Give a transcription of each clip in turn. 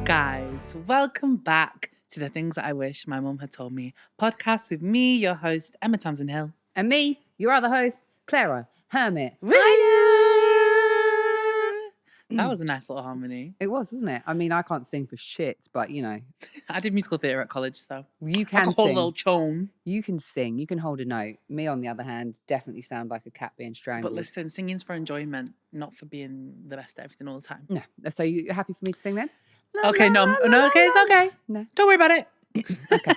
guys, welcome back to the Things That I Wish My Mum Had Told Me podcast with me, your host, Emma Thompson Hill. And me, your other host, Clara Hermit. That was a nice little harmony. It was, wasn't it? I mean, I can't sing for shit, but you know. I did musical theatre at college, so You I can could hold a sing. little tone. You can sing. You can hold a note. Me, on the other hand, definitely sound like a cat being strangled. But listen, singing's for enjoyment, not for being the best at everything all the time. No. So you happy for me to sing then? Okay, no, okay, it's okay. No. Don't worry about it. Okay.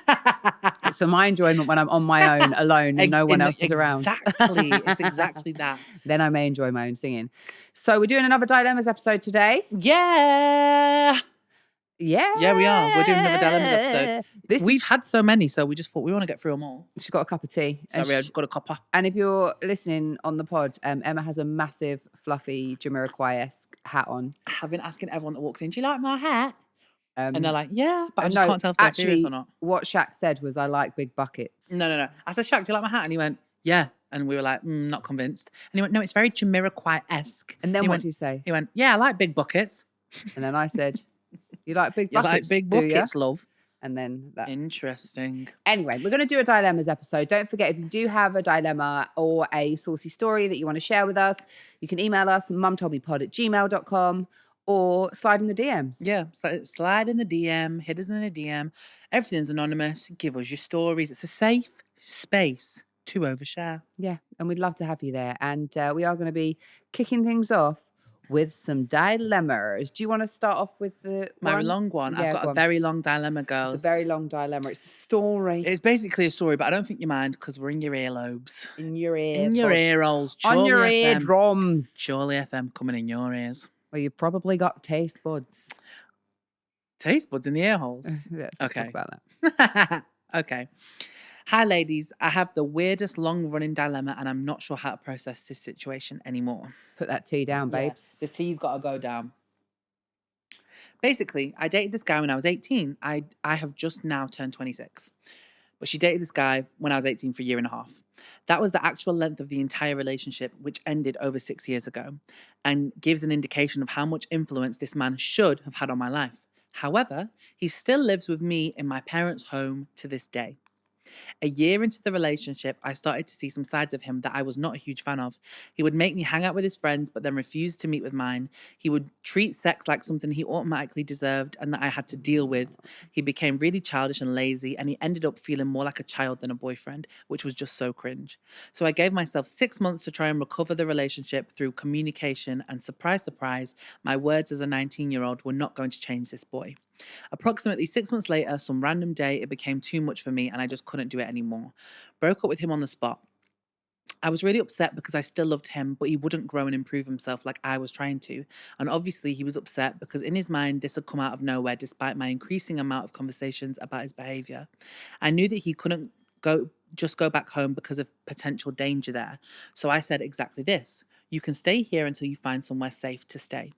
It's for my enjoyment when I'm on my own, alone, and no one else is around. Exactly. It's exactly that. Then I may enjoy my own singing. So we're doing another Dilemmas episode today. Yeah. Yeah, we are. We're doing another Dilemmas episode. We've had so many, so we just thought we want to get through them all. She's got a cup of tea. Sorry, I just got a copper. And if you're listening on the pod, Emma has a massive, fluffy Jamiroquai-esque hat on. I've been asking everyone that walks in, do you like my hat? And they're like, yeah, but I just can't tell if they're serious or not. What Shaq said was, I like big buckets. No. I said, Shaq, do you like my hat? And he went, yeah. And we were like, not convinced. And he went, no, it's very Jamiroquai-esque. And then what did you say? He went, yeah, I like big buckets. And then I said, you like big You buckets, like big buckets, love. And then that. Interesting. Anyway, we're going to do a dilemmas episode. Don't forget, if you do have a dilemma or a saucy story that you want to share with us, you can email us mumtoldmepod@gmail.com or slide in the DMs. Yeah, so slide in the DM, hit us in the DM. Everything's anonymous. Give us your stories. It's a safe space to overshare. Yeah, and we'd love to have you there. And we are going to be kicking things off with some dilemmas. Do you want to start off with my long one? Yeah, I've got a very long dilemma, girls. It's a very long dilemma. It's a story. It's basically a story, but I don't think you mind because we're in your earlobes. In your ear. In your ear holes. On your eardrums. Surely FM coming in your ears. Well, you've probably got taste buds. Taste buds in the ear holes? Let's okay. talk about that. Okay. Hi, ladies. I have the weirdest long-running dilemma and I'm not sure how to process this situation anymore. Put that tea down, babes. Yeah, the tea's got to go down. Basically, I dated this guy when I was 18. I have just now turned 26. But she dated this guy when I was 18 for a year and a half. That was the actual length of the entire relationship, which ended over 6 years ago, and gives an indication of how much influence this man should have had on my life. However, he still lives with me in my parents' home to this day. A year into the relationship, I started to see some sides of him that I was not a huge fan of. He would make me hang out with his friends, but then refuse to meet with mine. He would treat sex like something he automatically deserved and that I had to deal with. He became really childish and lazy, and he ended up feeling more like a child than a boyfriend, which was just so cringe. So I gave myself 6 months to try and recover the relationship through communication, and surprise, surprise, my words as a 19-year-old were not going to change this boy. Approximately 6 months later, some random day, it became too much for me and I just couldn't do it anymore. Broke up with him on the spot. I was really upset because I still loved him, but he wouldn't grow and improve himself like I was trying to. And obviously he was upset because in his mind, this had come out of nowhere despite my increasing amount of conversations about his behaviour. I knew that he couldn't go back home because of potential danger there. So I said exactly this: you can stay here until you find somewhere safe to stay.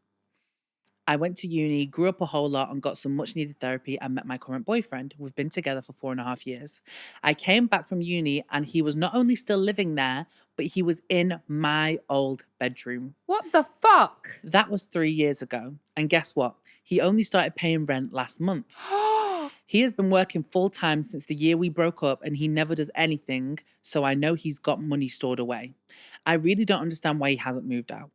I went to uni, grew up a whole lot and got some much needed therapy and met my current boyfriend. We've been together for 4.5 years. I came back from uni and he was not only still living there, but he was in my old bedroom. What the fuck? That was 3 years ago. And guess what? He only started paying rent last month. He has been working full time since the year we broke up and he never does anything, so I know he's got money stored away. I really don't understand why he hasn't moved out.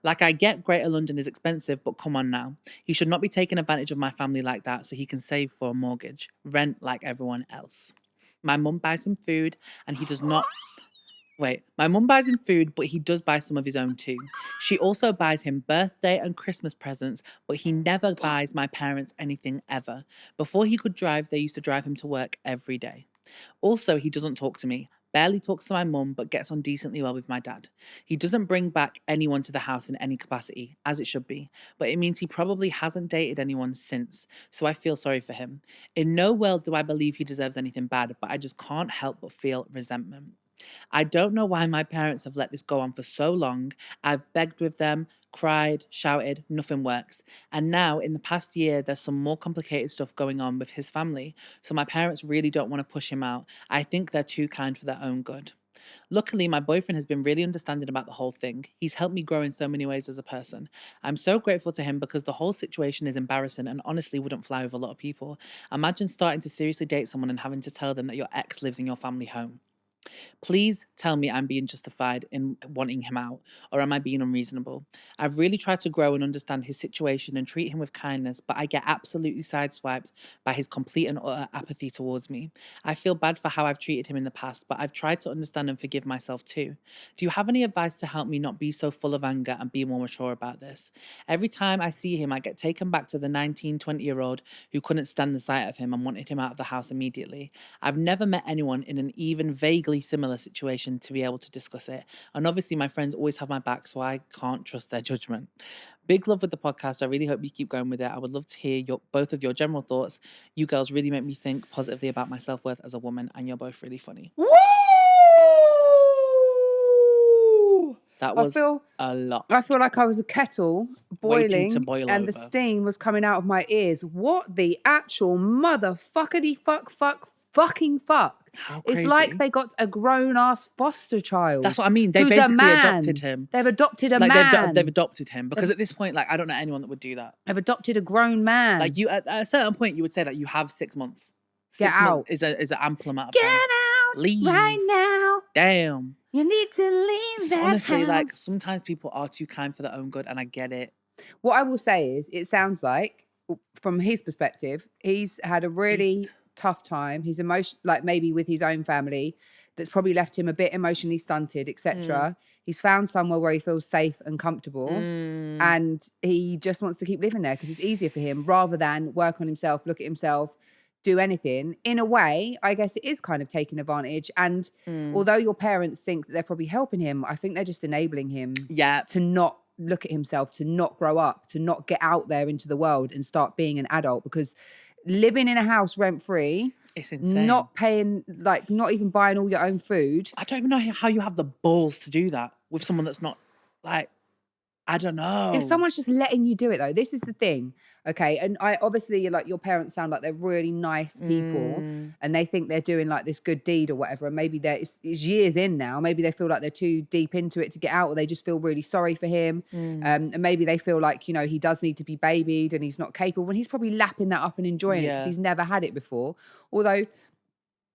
Like, I get Greater London is expensive, but come on now. He should not be taking advantage of my family like that so he can save for a mortgage. Rent like everyone else. My mum buys him food and he does not... My mum buys him food, but he does buy some of his own too. She also buys him birthday and Christmas presents, but he never buys my parents anything ever. Before he could drive, they used to drive him to work every day. Also, he doesn't talk to me. Barely talks to my mum, but gets on decently well with my dad. He doesn't bring back anyone to the house in any capacity, as it should be, but it means he probably hasn't dated anyone since, so I feel sorry for him. In no world do I believe he deserves anything bad, but I just can't help but feel resentment. I don't know why my parents have let this go on for so long. I've begged with them, cried, shouted, nothing works. And now, in the past year, there's some more complicated stuff going on with his family. So my parents really don't want to push him out. I think they're too kind for their own good. Luckily, my boyfriend has been really understanding about the whole thing. He's helped me grow in so many ways as a person. I'm so grateful to him because the whole situation is embarrassing and honestly wouldn't fly with a lot of people. Imagine starting to seriously date someone and having to tell them that your ex lives in your family home. Please tell me I'm being justified in wanting him out, or am I being unreasonable? I've really tried to grow and understand his situation and treat him with kindness, but I get absolutely sideswiped by his complete and utter apathy towards me. I feel bad for how I've treated him in the past, but I've tried to understand and forgive myself too. Do you have any advice to help me not be so full of anger and be more mature about this? Every time I see him, I get taken back to the 19, 20-year-old who couldn't stand the sight of him and wanted him out of the house immediately. I've never met anyone in an even vaguely similar situation to be able to discuss it. And obviously, my friends always have my back, so I can't trust their judgment. Big love with the podcast. I really hope you keep going with it. I would love to hear both of your general thoughts. You girls really make me think positively about my self-worth as a woman, and you're both really funny. Woo! That was a lot. I feel like I was a kettle Waiting boiling to boil and over. the steam was coming out of my ears. What the actual motherfuckity fucking fuck. How It's crazy. like they got a grown-ass foster child. That's what I mean. They who's a basically man. adopted him. They've adopted a Like man. they've adopted him because at this point, like I don't know anyone that would do that. They've adopted a grown man. Like you, at a certain point, you would say that you have 6 months. Get 6 out. months is an ample amount of Get time. out Leave right now. Damn. You need to leave So that honestly, house. like sometimes people are too kind for their own good, and I get it. What I will say is, it sounds like, from his perspective, he's had a really tough time. He's like maybe with his own family, that's probably left him a bit emotionally stunted, etc. He's found somewhere where he feels safe and comfortable, and he just wants to keep living there because it's easier for him rather than work on himself, look at himself, do anything. In a way, I guess it is kind of taking advantage. And although your parents think that they're probably helping him, I think they're just enabling him to not look at himself, to not grow up, to not get out there into the world and start being an adult. Because living in a house rent-free, It's insane. not paying, like not even buying all your own food. I don't even know how you have the balls to do that with someone that's not like, I don't know. If someone's just letting you do it though, this is the thing. Okay. And I obviously, like, your parents sound like they're really nice people and they think they're doing like this good deed or whatever. And maybe it's years in now. Maybe they feel like they're too deep into it to get out, or they just feel really sorry for him. And maybe they feel like, you know, he does need to be babied and he's not capable, when he's probably lapping that up and enjoying it because he's never had it before. Although,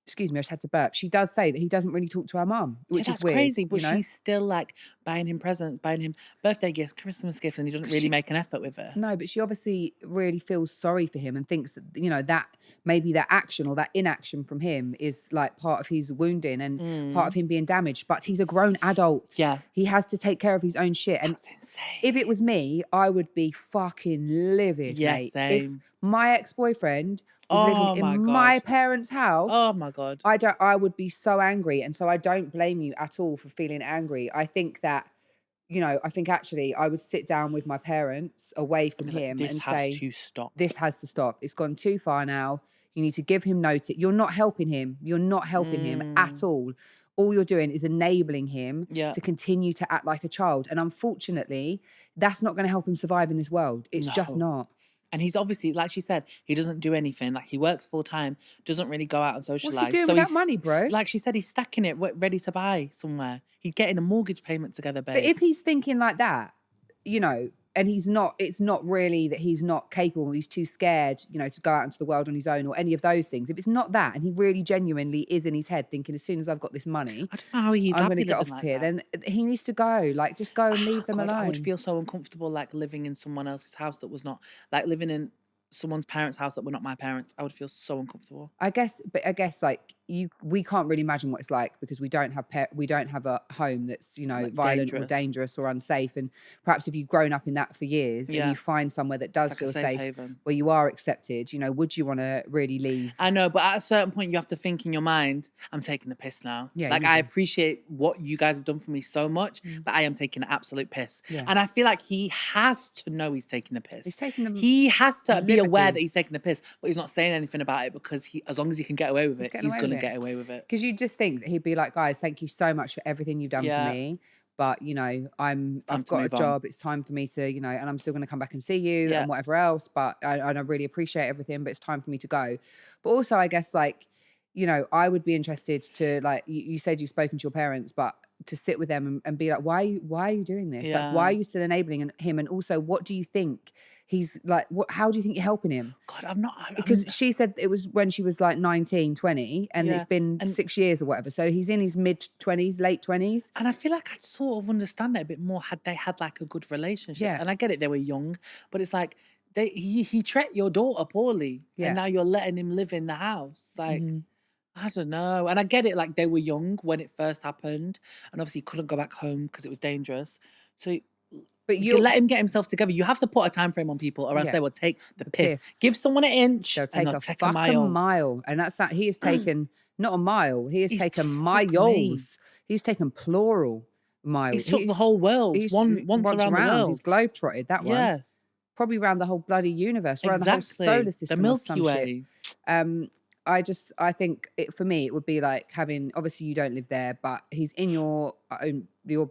excuse me, I just had to burp. She does say that he doesn't really talk to her mum, which is weird. Crazy, but you know? she's still like buying him presents, buying him birthday gifts, Christmas gifts, and he doesn't really make an effort with her. No, but she obviously really feels sorry for him and thinks that, you know, that maybe that action or that inaction from him is like part of his wounding and part of him being damaged. But he's a grown adult. Yeah. He has to take care of his own shit. And That's insane. if it was me, I would be fucking livid, Yeah, mate. same. If my ex-boyfriend was living in my parents' house, Oh my God. I would be so angry. And so I don't blame you at all for feeling angry. I think that, you know, I think actually I would sit down with my parents away from him and say, this has to stop. this has to stop. It's gone too far now. You need to give him notice. You're not helping him. You're not helping him at all. All you're doing is enabling him to continue to act like a child. And unfortunately, that's not going to help him survive in this world. It's just not. And he's obviously, like she said, he doesn't do anything. Like, he works full time, doesn't really go out and socialize. What's he doing with that money, bro? Like she said, he's stacking it ready to buy somewhere. He's getting a mortgage payment together, babe. But if he's thinking like that, you know, and he's not, it's not really that he's not capable, he's too scared, you know, to go out into the world on his own or any of those things. If it's not that, and he really genuinely is in his head thinking, as soon as I've got this money, I don't know how he's I'm going to happy get off living of here, like that. then he needs to go. Like, just go and leave them God, alone. I would feel so uncomfortable, like living in someone else's house that was not, like living in someone's parents' house that were not my parents. I would feel so uncomfortable. I guess like we can't really imagine what it's like because we don't have a home that's, you know, like violent or dangerous or unsafe. And perhaps if you've grown up in that for years and you find somewhere that does feel safe, haven, where you are accepted, you know, would you want to really leave? I know, but at a certain point you have to think in your mind, I'm taking the piss now. Yeah, like I appreciate what you guys have done for me so much, but I am taking an absolute piss. Yeah. And I feel like he has to know he's taking the piss. He's taking the He has to be aware that he's taking the piss, but he's not saying anything about it because as long as he can get away with it, he's going to get away with it. Because you just think that he'd be like, guys, thank you so much for everything you've done for me. But, you know, I've got a job. It's time for me to, you know, and I'm still going to come back and see you and whatever else. But I really appreciate everything, but it's time for me to go. But also, I guess, like, you know, I would be interested to, like, you said you've spoken to your parents, but to sit with them and be like, why are you doing this? Like, why Yeah. are you still enabling him? And also, what do you think he's like, how do you think you're helping him? God, I'm not. Because she said it was when she was like 19, 20, and it's Yeah, been and 6 years or whatever. So he's in his mid-20s, late 20s. I feel like I'd sort of understand it a bit more had they had like a good relationship. Yeah. And I get it, they were young, but it's like he treated your daughter poorly, Yeah. and now you're letting him live in the house. Like, Mhm. I don't know. And I get it, like they were young when it first happened, and obviously he couldn't go back home because it was dangerous. So But you can let him get himself together. You have to put a time frame on people, or else Yeah. they will take the The piss. piss. Give someone an inch, They'll and take they'll a take a fucking mile. and that's that. He has taken not a mile. He has He's taken fuck me. miles. He's taken plural miles. He's took the whole world, He's once around the world. He's globetrotted that one. Yeah, Probably around the whole bloody universe, around the whole solar exactly. system The or Milky some shit. Way. I think for me it would be like having, obviously you don't live there, but he's in your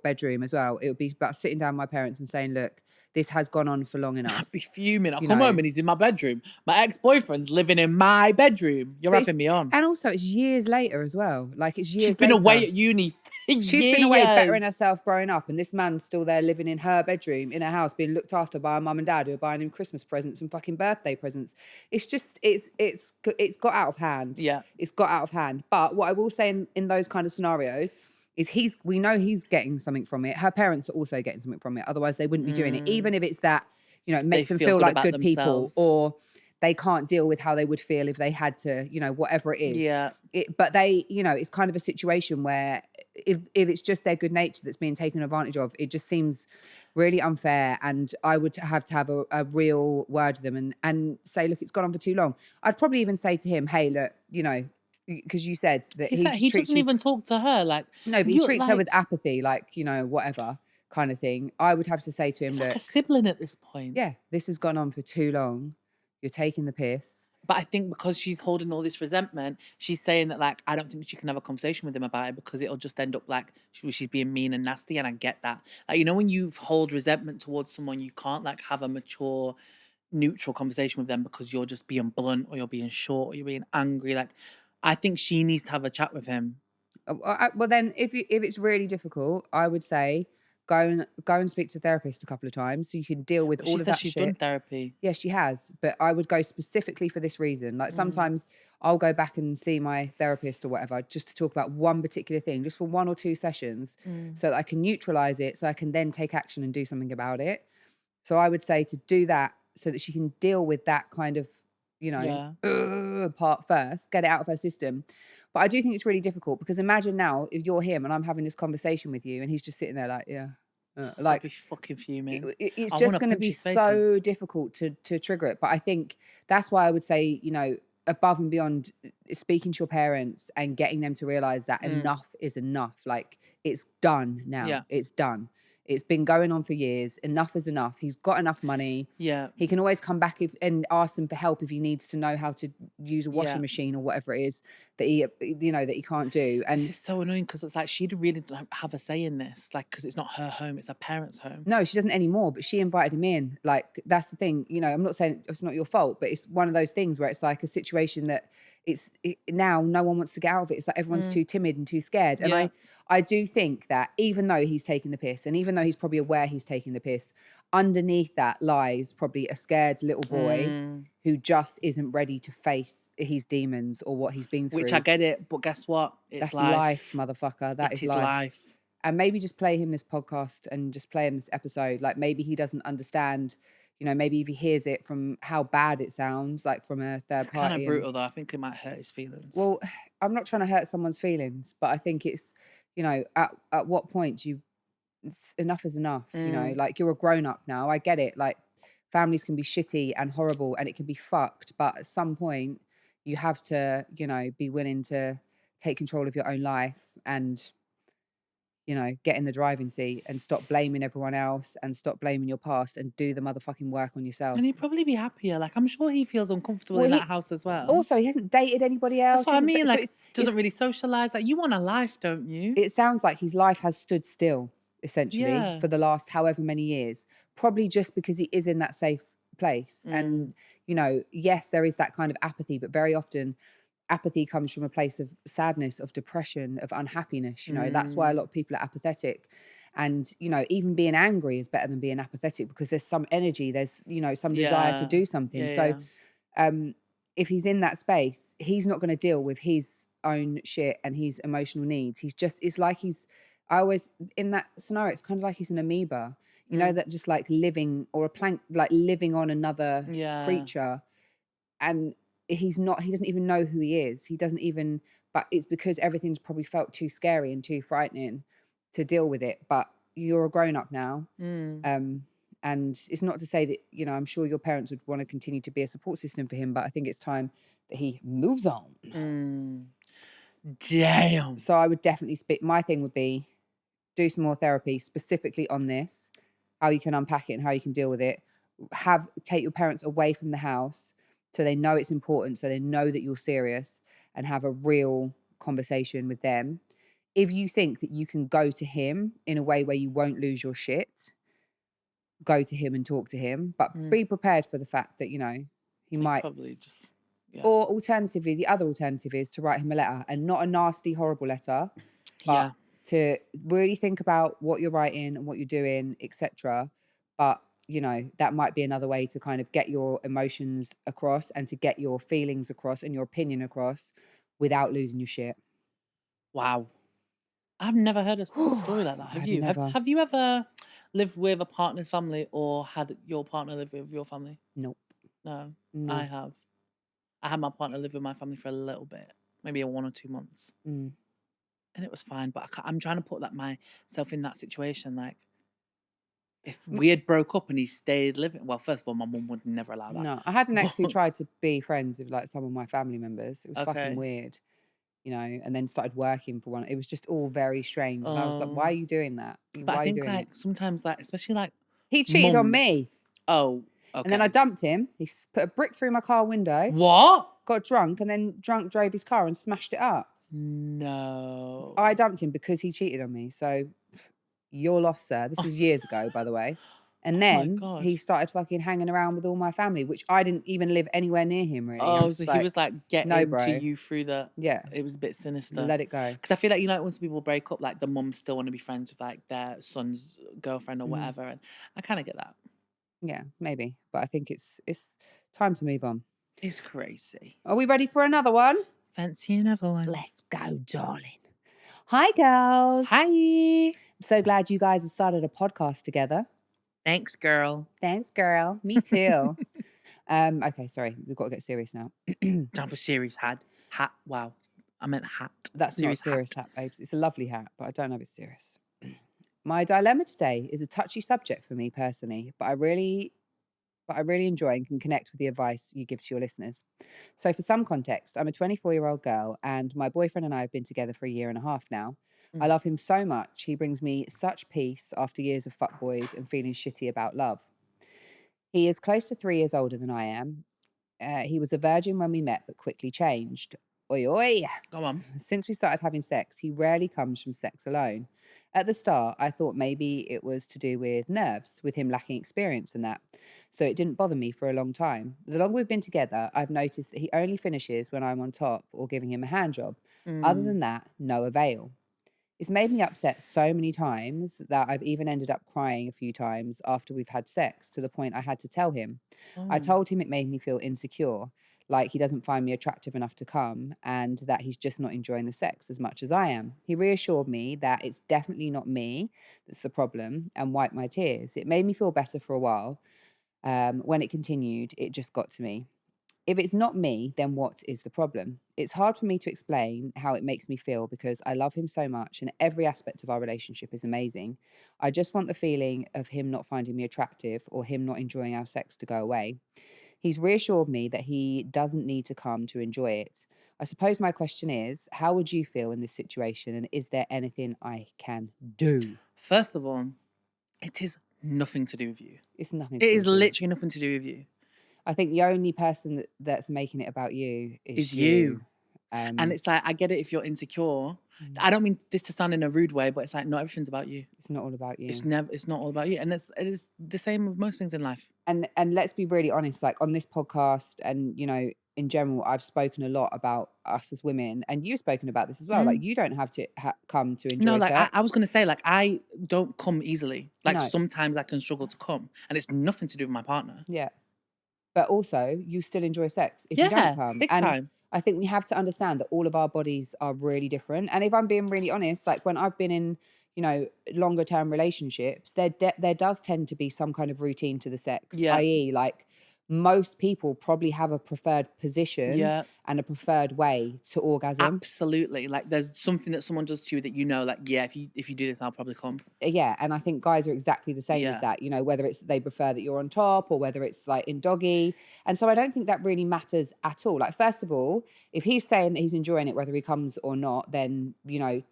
bedroom as well. It would be about sitting down with my parents and saying, look, this has gone on for long enough. I'd be fuming. I'll You come know. home and he's in my bedroom. My ex-boyfriend's living in my bedroom. You're But having me on. And also it's years later as well. Like it's years She's been later. away at uni for She's been away bettering herself growing up, and this man's still there living in her bedroom in her house, being looked after by her mum and dad who are buying him Christmas presents and fucking birthday presents. It's just it's got out of hand. Yeah. It's got out of hand. But what I will say in those kind of scenarios is we know he's getting something from it. Her parents are also getting something from it. Otherwise they wouldn't be doing it. Even if it's that, you know, it makes them feel feel good like about good people, themselves. or they can't deal with how they would feel if they had to, you know, whatever it is. Yeah. But they, you know, it's kind of a situation where if it's just their good nature that's being taken advantage of, it just seems really unfair. And I would have to have a real word with them and say, look, it's gone on for too long. I'd probably even say to him, hey, look, you know, because you said that he doesn't even talk to her like. No, but he treats her with apathy, like, you know, whatever kind of thing. I would have to say to him, It's look, like a sibling at this point. yeah, this has gone on for too long. You're taking the piss. But I think because she's holding all this resentment, she's saying that, like, I don't think she can have a conversation with him about it because it'll just end up like she's being mean and nasty. And I get that. Like, you know, when you hold resentment towards someone, you can't like have a mature, neutral conversation with them because you're just being blunt or you're being short or you're being angry. Like, I think she needs to have a chat with him. Well, then if it's really difficult, I would say go and speak to a therapist a couple of times so you can deal with all of that shit. She's done therapy. Yeah, she has. But I would go specifically for this reason. Like sometimes I'll go back and see my therapist or whatever just to talk about one particular thing, just for 1 or 2 sessions, so that I can neutralize it, so I can then take action and do something about it. So I would say to do that so that she can deal with that kind of, you know, part first, get it out of her system. But I do think it's really difficult because imagine now if you're him and I'm having this conversation with you and he's just sitting there like, yeah. Like, I'd be fucking fuming. It's just going to be so difficult to trigger it. But I think that's why I would say, you know, above and beyond speaking to your parents and getting them to realize that enough is enough. Like, it's done now. Yeah. It's done. It's been going on for years. Enough is enough. He's got enough money. Yeah. He can always come back and ask them for help if he needs to know how to use a washing machine or whatever it is that he, you know, that he can't do. And this is so annoying because it's like she'd really have a say in this, like, because it's not her home, it's her parents' home. No, she doesn't anymore, but she invited him in. Like, that's the thing. You know, I'm not saying it's not your fault, but it's one of those things where it's like a situation that now no one wants to get out of it. It's like everyone's too timid and too scared. And I do think that even though he's taking the piss and even though he's probably aware he's taking the piss, underneath that lies probably a scared little boy who just isn't ready to face his demons or what he's been through. Which I get it, but guess what? That's life, motherfucker. That is life. And maybe just play him this podcast and just play him this episode. Like, maybe he doesn't understand, you know, maybe if he hears it from how bad it sounds, like from a third party. Kind of brutal though. I think it might hurt his feelings. Well, I'm not trying to hurt someone's feelings, but I think it's, you know, at what point enough is enough, you know, like you're a grown up now. I get it. Like, families can be shitty and horrible and it can be fucked. But at some point you have to, you know, be willing to take control of your own life and, you know, get in the driving seat and stop blaming everyone else and stop blaming your past and do the motherfucking work on yourself. And he'd probably be happier. Like, I'm sure he feels uncomfortable in that house as well. Also, he hasn't dated anybody else. That's what I mean. Like, so doesn't really socialise. Like, you want a life, don't you? It sounds like his life has stood still, essentially, for the last however many years. Probably just because he is in that safe place. And, you know, yes, there is that kind of apathy, but very often apathy comes from a place of sadness, of depression, of unhappiness. You know, that's why a lot of people are apathetic. And, you know, even being angry is better than being apathetic because there's some energy, there's, you know, some desire to do something. So if he's in that space, he's not going to deal with his own shit and his emotional needs. It's like I always, in that scenario, it's kind of like he's an amoeba, you know, that just like living, or a plank, like living on another creature. And he doesn't even know who he is. He doesn't even, but it's because everything's probably felt too scary and too frightening to deal with it. But you're a grown up now. And it's not to say that, you know, I'm sure your parents would want to continue to be a support system for him, but I think it's time that he moves on. Damn. So I would definitely my thing would be do some more therapy specifically on this, how you can unpack it and how you can deal with it. Take your parents away from the house so they know it's important, so they know that you're serious, and have a real conversation with them. If you think that you can go to him in a way where you won't lose your shit, go to him and talk to him, but be prepared for the fact that, you know, he might probably just, or alternatively, the other alternative is to write him a letter, and not a nasty, horrible letter, but to really think about what you're writing and what you're doing, etc. But, you know, that might be another way to kind of get your emotions across and to get your feelings across and your opinion across without losing your shit. Wow. I've never heard a story like that. Have you? Have you ever lived with a partner's family or had your partner live with your family? Nope. No. I have. I had my partner live with my family for a little bit, maybe 1 or 2 months. And it was fine. But I'm trying to put myself in that situation. Like, if we had broke up and he stayed living, well, first of all, my mum would never allow that. No, I had an ex who tried to be friends with like some of my family members. It was fucking weird, you know, and then started working for one. It was just all very strange. And I was like, why are you doing that? But I think like sometimes, like, especially like he cheated on me. Oh, okay. And then I dumped him. He put a brick through my car window. What? Got drunk, and then drove his car and smashed it up. No. I dumped him because he cheated on me. So you're lost, sir. This was years ago, by the way. And then he started fucking hanging around with all my family, which I didn't even live anywhere near him, really. Oh, so he was like getting to you through the... Yeah. It was a bit sinister. Let it go. Because I feel like, you know, once people break up, like the mums still want to be friends with like their son's girlfriend or whatever. And I kind of get that. Yeah, maybe. But I think it's time to move on. It's crazy. Are we ready for another one? Fancy another one. Let's go, darling. Hi, girls. Hi. I'm so glad you guys have started a podcast together. Thanks, girl. Thanks, girl. Me too. Okay, sorry. We've got to get serious now. Time for serious hat. Hat. Wow. I meant hat. That's serious not a serious hat, babes. It's a lovely hat, but I don't know if it's serious. My dilemma today is a touchy subject for me personally, but I really enjoy and can connect with the advice you give to your listeners. So for some context, I'm a 24-year-old girl and my boyfriend and I have been together for 1.5 years now. I love him so much. He brings me such peace after years of fuckboys and feeling shitty about love. He is close to 3 years older than I am. He was a virgin when we met, but quickly changed. Oi, oi. Go on. Since we started having sex, he rarely comes from sex alone. At the start, I thought maybe it was to do with nerves, with him lacking experience in that. So it didn't bother me for a long time. The longer we've been together, I've noticed that he only finishes when I'm on top or giving him a hand job. Other than that, no avail. It's made me upset so many times that I've even ended up crying a few times after we've had sex, to the point I had to tell him. I told him it made me feel insecure, like he doesn't find me attractive enough to come, and that he's just not enjoying the sex as much as I am. He reassured me that it's definitely not me that's the problem and wiped my tears. It made me feel better for a while. When it continued, it just got to me. If it's not me, then what is the problem? It's hard for me to explain how it makes me feel because I love him so much and every aspect of our relationship is amazing. I just want the feeling of him not finding me attractive or him not enjoying our sex to go away. He's reassured me that he doesn't need to come to enjoy it. I suppose my question is, how would you feel in this situation, and is there anything I can do? First of all, it is nothing to do with you. It's nothing. It is literally nothing to do with you. I think the only person that's making it about you is you. And it's like, I get it if you're insecure. I don't mean this to sound in a rude way, but it's like, not everything's about you. It's not all about you. It's not all about you. And it is the same with most things in life. And let's be really honest, like on this podcast and, you know, in general, I've spoken a lot about us as women, and you've spoken about this as well. Like, Mm. you don't have to come to No, enjoy like I was sex. gonna say, like I don't come easily. Like No, sometimes I can struggle to come, and it's nothing to do with my partner. yeah. But also, you still enjoy sex if you don't Yeah, come. big And time. I think we have to understand that all of our bodies are really different. And if I'm being really honest, like when I've been in, longer term relationships, there does tend to be some kind of routine to the sex, Yeah, i.e., like most people probably have a preferred position yeah. and a preferred way to orgasm. Absolutely. Like there's something that someone does to you that you know, like, yeah, if you do this, I'll probably come. Yeah, and I think guys are exactly the same as Yeah. that, whether it's they prefer that you're on top or whether it's like in doggy. And so I don't think that really matters at all. Like, first of all, if he's saying that he's enjoying it, whether he comes or not, then,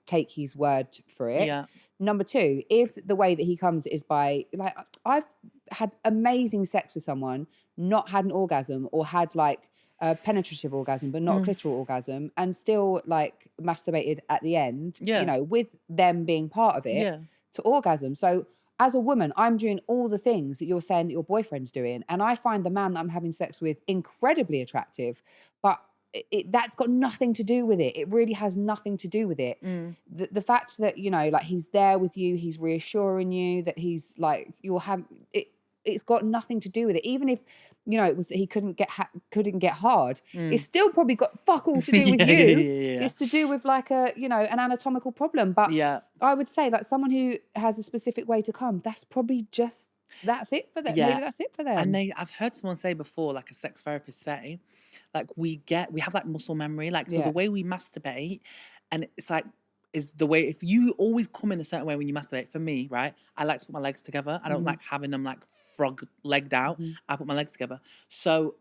take his word for it. Yeah. Number two, if the way that he comes is by, like, I've had amazing sex with someone, not had an orgasm, or had like a penetrative orgasm, but not a Mm. clitoral orgasm, and still like masturbated at the end, Yeah. with them being part of it Yeah. to orgasm. So as a woman, I'm doing all the things that you're saying that your boyfriend's doing. And I find the man that I'm having sex with incredibly attractive, but that's got nothing to do with it. It really has nothing to do with it. Mm. The fact that, like he's there with you, he's reassuring you that he's like, you'll have it. It's got nothing to do with it. Even if, it was that he couldn't get hard, it's Mm. still probably got fuck all to do with Yeah, yeah, you. yeah, yeah. It's to do with like an anatomical problem. But Yeah. I would say like someone who has a specific way to come, that's it for them. Yeah. Maybe that's it for them. And I've heard someone say before, like a sex therapist say, like we have like muscle memory. Like, so the Yeah. way we masturbate, and it's like, is the way, if you always come in a certain way when you masturbate, for me, right? I like to put my legs together. I don't like having them like frog legged out. I put my legs together. So,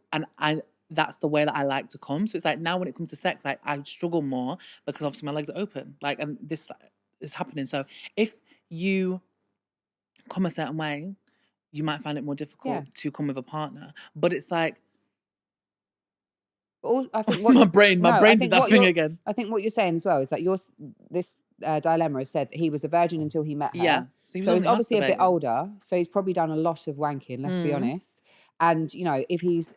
that's the way that I like to come. So it's like now when it comes to sex, like I struggle more because obviously my legs are open. Like, and this is happening. So if you come a certain way, you might find it more difficult to come with a partner. But it's like, I think my brain did that thing again. I think what you're saying as well is that this dilemma has said that he was a virgin until he met her. Yeah. So So he's obviously a bit masturbating. older. So he's probably done a lot of wanking, let's be honest. And, if he's,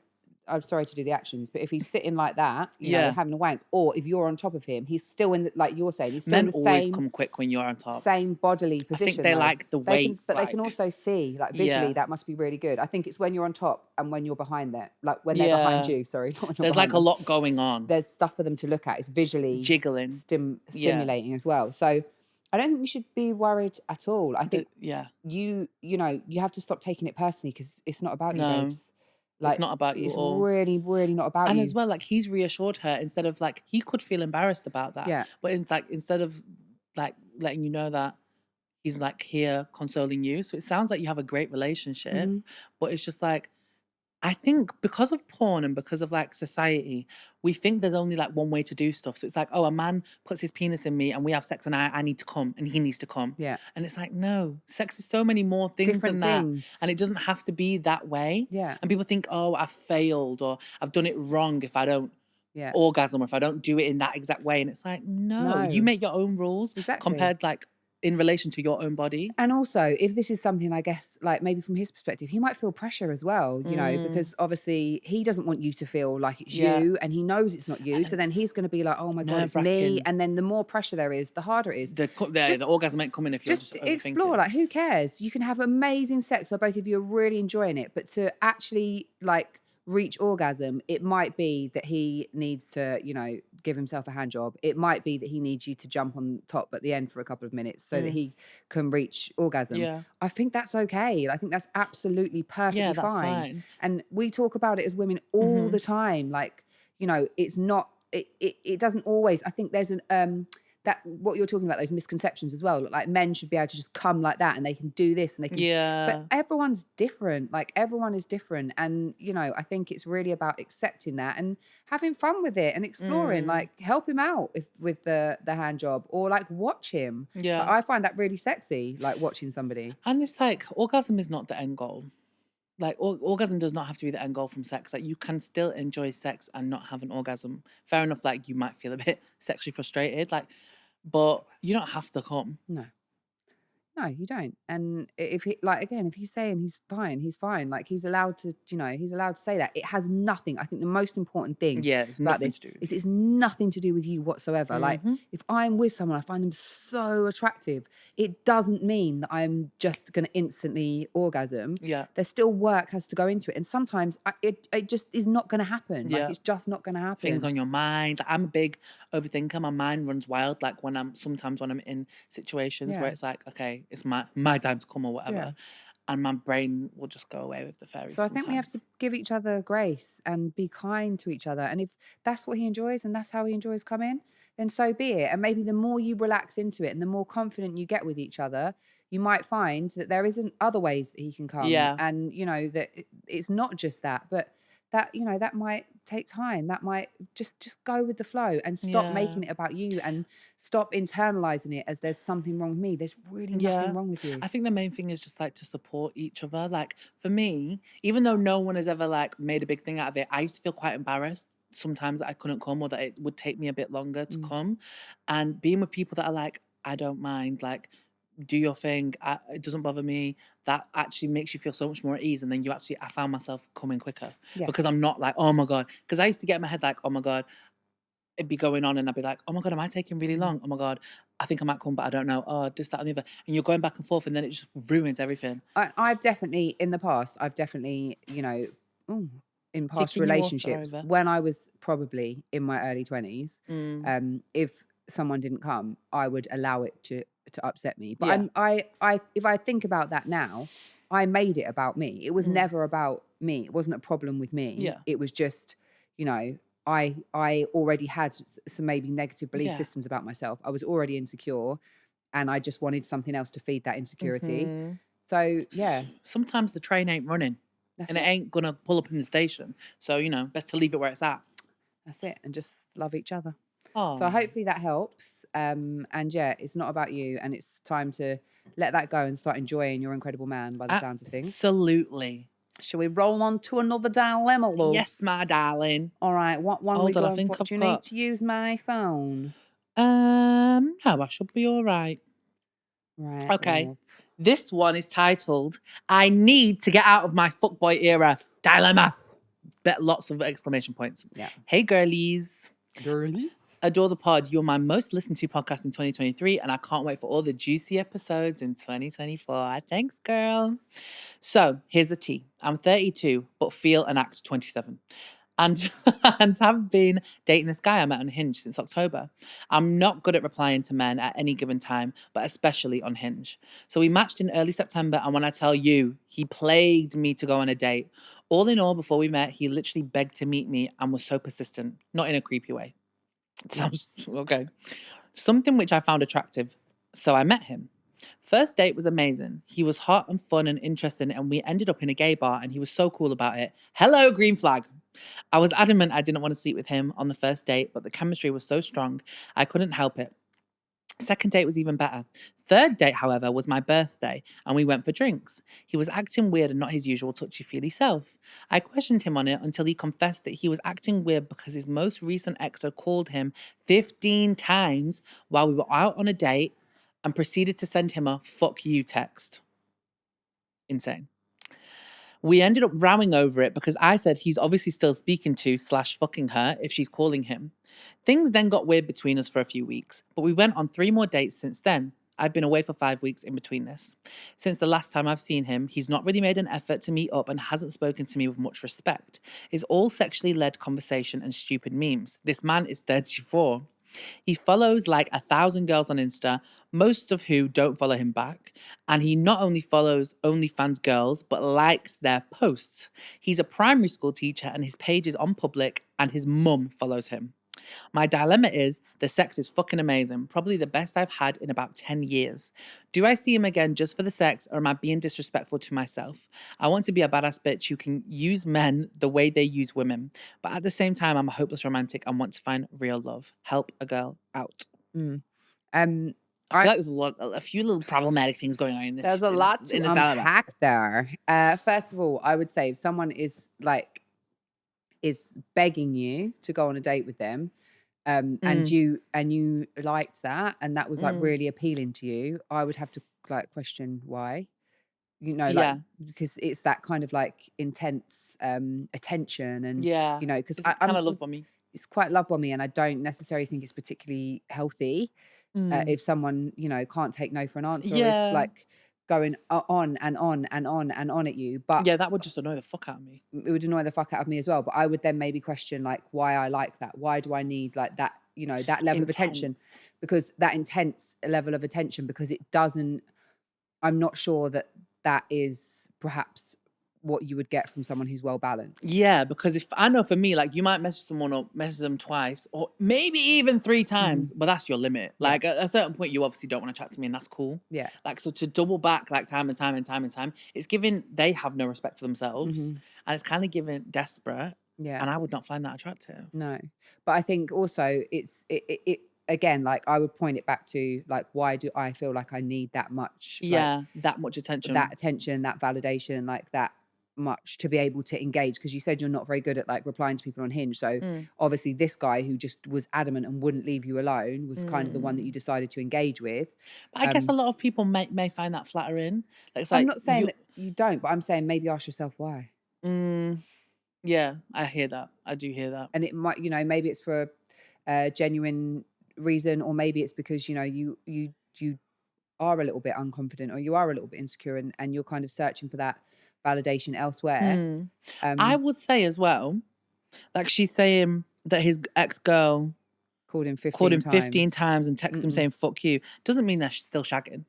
I'm sorry to do the actions, but if he's sitting like that, Yeah. having a wank, or if you're on top of him, he's still in like you're saying, he's still Men in the always same come quick when you're on top. same bodily position. I think they though. like the They weight. can, but they can like- also see, like visually, Yeah. that must be really good. I think it's when you're on top and when you're behind there, like when they're behind Yeah. you. Sorry, not when you're There's behind like a them. lot going on. There's stuff for them to look at. It's visually Jiggling. stimulating as well. So I don't think we should be worried at all. I think Yeah. you have to stop taking it personally because it's not about you, No. babes. Like, It's not about you it's at all. really, really not about And you. as well, like he's reassured her instead of like, he could feel embarrassed about that. Yeah. But it's like, instead of like letting you know that he's like here consoling you. So it sounds like you have a great relationship, Mhm. but it's just like, I think because of porn and because of like society, we think there's only like one way to do stuff. So it's like, oh, a man puts his penis in me and we have sex and I need to come and he needs to come. Yeah. And it's like, no, sex is so many more things Different than things. that. And it doesn't have to be that way. Yeah. And people think, oh, I've failed or I've done it wrong if I don't Yeah. orgasm or if I don't do it in that exact way. And it's like, no, you No. make your own rules Exactly. compared like in relation to your own body. And also, if this is something, I guess, like maybe from his perspective, he might feel pressure as well, because obviously he doesn't want you to feel like it's Yeah. you and he knows it's not you. So then he's going to be like, oh my God, it's me. nerve-wracking. And then the more pressure there is, the harder it is. The orgasm ain't coming if you're just Explore, overthinking. like, who cares? You can have amazing sex where both of you are really enjoying it, but to actually like reach orgasm, it might be that he needs to, give himself a hand job. It might be that he needs you to jump on top at the end for a couple of minutes so that he can reach orgasm. Yeah. I think that's okay. I think that's absolutely perfectly Yeah, that's fine. fine. And we talk about it as women all the time. Like, it's not, it doesn't always, I think there's that what you're talking about, those misconceptions as well. Like men should be able to just come like that and they can do this and they can. Yeah. But everyone's different. Like everyone is different. And, I think it's really about accepting that and having fun with it and exploring, like help him out with the hand job or like watch him. Yeah. Like, I find that really sexy, like watching somebody. And it's like, orgasm is not the end goal. Like, orgasm does not have to be the end goal from sex. Like, you can still enjoy sex and not have an orgasm. Fair enough, like, you might feel a bit sexually frustrated, like, but you don't have to come. No, No, you don't. And if he, like, again, if he's saying he's fine, he's fine. Like, he's allowed to, he's allowed to say that. It has nothing. I think the most important thing Yeah, it's about nothing this to do is with it's nothing to do with you whatsoever. Like, you. if I'm with someone, I find them so attractive. It doesn't mean that I'm just going to instantly orgasm. Yeah. There's still work has to go into it. And sometimes it just is not going to happen. Like, Yeah. it's just not going to Things happen. on your mind. Like, I'm a big overthinker. My mind runs wild. Like when I'm in situations where Yeah. it's like, okay, it's my time to come or whatever, Yeah. and my brain will just go away with the fairies. So I think we have to give each other grace and be kind to each other. And if that's what he enjoys and that's how he enjoys coming, then so be it. And maybe the more you relax into it and the more confident you get with each other, you might find that there isn't other ways that he can come. Yeah. And, that it's not just that, but that, that might take time. That might just go with the flow and stop making it about you and stop internalizing it as there's something wrong with me. There's really nothing wrong with you. I think the main thing is just like to support each other. Like for me, even though no one has ever like made a big thing out of it, I used to feel quite embarrassed sometimes that I couldn't come or that it would take me a bit longer to come. And being with people that are like, I don't mind, like, do your thing, it doesn't bother me, that actually makes you feel so much more at ease. And then I found myself coming quicker because I'm not like, oh my God. Because I used to get in my head like, oh my God, it'd be going on and I'd be like, oh my God, am I taking really long? Oh my God, I think I might come, but I don't know. Oh, this, that, and the other. And you're going back and forth and then it just ruins everything. I've definitely, in the past, in past relationships, when I was probably in my early 20s, if someone didn't come, I would allow it to upset me. But if I think about that now, I made it about me. It was never about me. It wasn't a problem with me. Yeah. It was just, I already had some maybe negative belief systems about myself. I was already insecure and I just wanted something else to feed that insecurity. So, yeah. Sometimes the train ain't running and it ain't going to pull up in the station. So, best to leave it where it's at. That's it. And just love each other. Oh. So hopefully that helps. And yeah, it's not about you. And it's time to let that go and start enjoying your incredible man by the sounds of things. Absolutely. Shall we roll on to another dilemma, love? Yes, my darling. All right. What one we going for? Do you need to use my phone? No, I should be all right. Right. Okay. Love. This one is titled, I need to get out of my fuckboy era. Dilemma. Bet lots of exclamation points. Yeah. Hey, girlies. Girlies? Adore the pod. You're my most listened to podcast in 2023, and I can't wait for all the juicy episodes in 2024. Thanks, girl. So here's the tea. I'm 32, but feel and act 27. And have been dating this guy I met on Hinge since October. I'm not good at replying to men at any given time, but especially on Hinge. So we matched in early September, and when I tell you, he plagued me to go on a date. All in all, before we met, he literally begged to meet me and was so persistent, not in a creepy way. Sounds okay. Something which I found attractive, so I met him. First date was amazing. He was hot and fun and interesting, and we ended up in a gay bar, and he was so cool about it. Hello, green flag. I was adamant I didn't want to sleep with him on the first date, but the chemistry was so strong, I couldn't help it. Second date was even better. Third date, however, was my birthday, and we went for drinks. He was acting weird and not his usual touchy-feely self. I questioned him on it until he confessed that he was acting weird because his most recent ex had called him 15 times while we were out on a date and proceeded to send him a fuck you text. Insane. We ended up rowing over it because I said he's obviously still speaking to / fucking her if she's calling him. Things then got weird between us for a few weeks, but we went on 3 more dates since then. I've been away for 5 weeks in between this. Since the last time I've seen him, he's not really made an effort to meet up and hasn't spoken to me with much respect. It's all sexually led conversation and stupid memes. This man is 34. He follows like 1,000 girls on Insta, most of who don't follow him back. And he not only follows OnlyFans girls, but likes their posts. He's a primary school teacher and his page is on public and his mum follows him. My dilemma is the sex is fucking amazing, probably the best I've had in about 10 years. Do I see him again just for the sex or am I being disrespectful to myself? I want to be a badass bitch who can use men the way they use women, but at the same time I'm a hopeless romantic and want to find real love. Help a girl out. I feel like there's a few little problematic things going on in this. There's a lot to unpack there. First of all, I would say if someone is begging you to go on a date with them, and you liked that, and that was like really appealing to you, I would have to like question why. Like Yeah. because it's that kind of like intense attention, and Yeah. because It's kind of love bombing. it's quite love bombing, and I don't necessarily think it's particularly healthy Mm. if someone can't take no for an answer, or is Yeah. like going on and on and on and on at you. But Yeah, that would just annoy the fuck out of me. it would annoy the fuck out of me as well. But I would then maybe question like why I like that. Why do I need like that? That level of attention, Intense. because that intense level of attention, because it doesn't. I'm not sure that that is perhaps what you would get from someone who's well balanced. Yeah, because if I know for me, like you might message someone or message them twice or maybe even 3 times, but that's your limit. Yeah. Like at a certain point, you obviously don't want to chat to me, and that's cool. Yeah. Like so to double back like time and time and time and time, it's giving they have no respect for themselves, and it's kind of giving desperate. Yeah. And I would not find that attractive. No, but I think also it again, like I would point it back to like, why do I feel like I need that much? Yeah, that much attention. That attention, that validation, like that much to be able to engage, because you said you're not very good at like replying to people on Hinge. So obviously this guy who just was adamant and wouldn't leave you alone was kind of the one that you decided to engage with. But I guess a lot of people may find that flattering. Like, it's like I'm not saying that you don't, but I'm saying maybe ask yourself why. Yeah, I hear that. I do hear that. And it might, maybe it's for a genuine reason, or maybe it's because, you are a little bit unconfident, or you are a little bit insecure, and you're kind of searching for that validation elsewhere. I would say as well, like she's saying that his ex-girl called him 15 times and texted him saying fuck you, doesn't mean they're still shagging.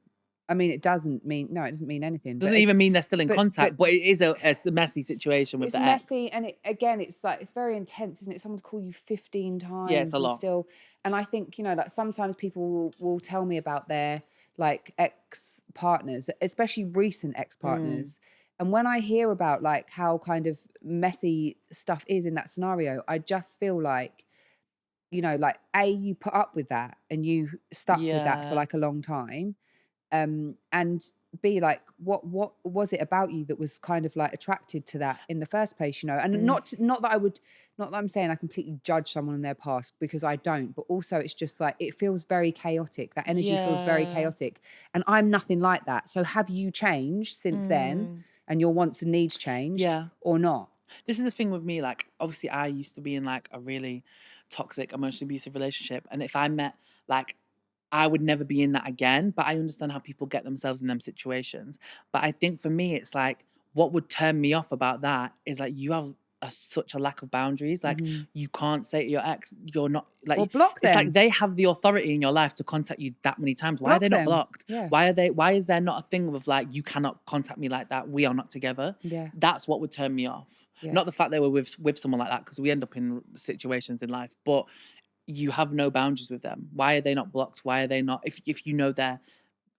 I mean, it doesn't mean anything. Doesn't even mean they're still in contact, but it is a messy situation with the ex. It's messy, and it's like, it's very intense, isn't it? Someone to call you 15 times. Yeah, it's a lot. Still, and I think, like sometimes people will tell me about their like ex-partners, especially recent ex-partners. And when I hear about like how kind of messy stuff is in that scenario, I just feel like, like you put up with that and you stuck with that for like a long time. And be like, what was it about you that was kind of like attracted to that in the first place, and not that I'm saying I completely judge someone in their past, because I don't, but also it's just like, it feels very chaotic. That energy feels very chaotic, and I'm nothing like that. So have you changed since then, and your wants and needs changed, or not? This is the thing with me, like obviously I used to be in like a really toxic, emotionally abusive relationship, and if I met like, I would never be in that again, but I understand how people get themselves in them situations. But I think for me, it's like, what would turn me off about that is like, you have such a lack of boundaries. Like you can't say to your ex, you're not like, or block them. It's like they have the authority in your life to contact you that many times. Why are they not blocked? Yeah. Why is there not a thing of like, you cannot contact me like that, we are not together? Yeah. That's what would turn me off. Yeah. Not the fact they were with someone like that, because we end up in situations in life, but you have no boundaries with them. Why are they not blocked? Why are they not, if you know they're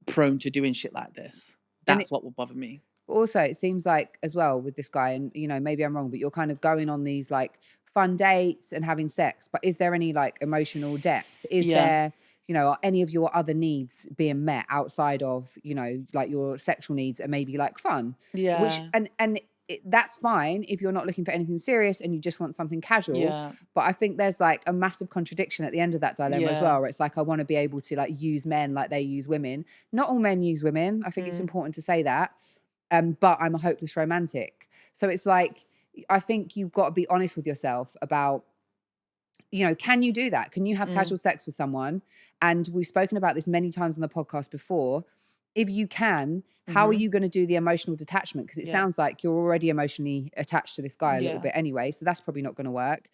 prone to doing shit like this? That's what would bother me. Also, it seems like as well with this guy, and maybe I'm wrong, but you're kind of going on these like fun dates and having sex, but is there any like emotional depth? Is there, are any of your other needs being met outside of, like your sexual needs and maybe like fun? Yeah. Which, and that's fine if you're not looking for anything serious and you just want something casual. Yeah. But I think there's like a massive contradiction at the end of that dilemma as well, where it's like, I want to be able to like use men like they use women. Not all men use women. I think it's important to say that. But I'm a hopeless romantic. So it's like, I think you've got to be honest with yourself about, can you do that? Can you have casual sex with someone? And we've spoken about this many times on the podcast before. If you can, how are you going to do the emotional detachment? Because it sounds like you're already emotionally attached to this guy a little bit anyway. So that's probably not going to work.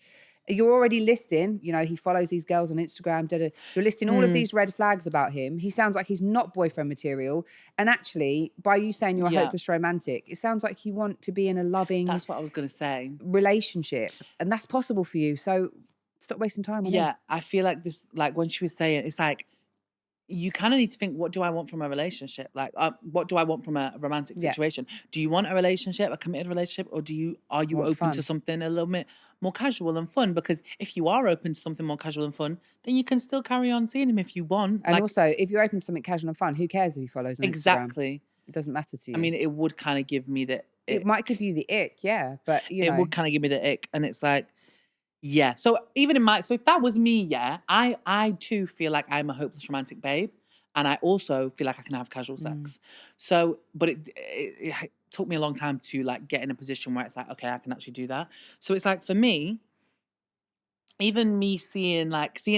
You're already listing, he follows these girls on Instagram. You're listing all of these red flags about him. He sounds like he's not boyfriend material. And actually, by you saying you're a hopeless romantic, it sounds like you want to be in a loving, that's what I was going to say, relationship. And that's possible for you. So stop wasting time on him. I feel like this, like when she was saying, it's like, you kind of need to think, what do I want from a relationship? Like, what do I want from a romantic situation? Do you want a relationship, a committed relationship, or are you open to something a little bit more casual and fun? Because if you are open to something more casual and fun, then you can still carry on seeing him if you want. And also, if you're open to something casual and fun, who cares if he follows on Instagram? Exactly. It doesn't matter to you. I mean, it would kind of give me the... It might give you the ick, but it would kind of give me the ick. And it's like, so even in so if that was me, I too feel like I'm a hopeless romantic babe. And I also feel like I can have casual sex. So, but it took me a long time to like get in a position where it's like, okay, I can actually do that. So it's like for me, even me seeing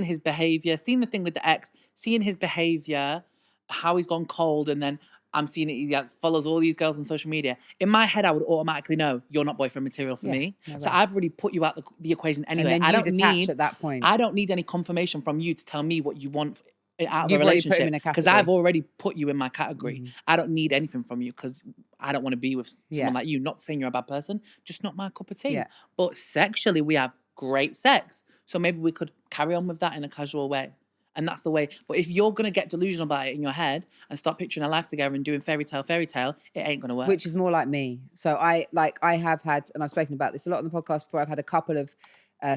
his behavior, seeing the thing with the ex, seeing his behavior, how he's gone cold, and then I'm seeing it. He like, follows all these girls on social media. In my head, I would automatically know you're not boyfriend material for me. no So way. I've already put you out the equation anyway. And then you detach at that point. I don't need any confirmation from you to tell me what you want out of You've a already put him relationship in a because category. I've already put you in my category. I don't need anything from you because I don't want to be with someone like you. Not saying you're a bad person, just not my cup of tea. Yeah. But sexually, we have great sex. So maybe we could carry on with that in a casual way. And that's the way. But if you're going to get delusional about it in your head and start picturing a life together and doing fairy tale, it ain't going to work. Which is more like me. So I have had, and I've spoken about this a lot on the podcast before, I've had a couple of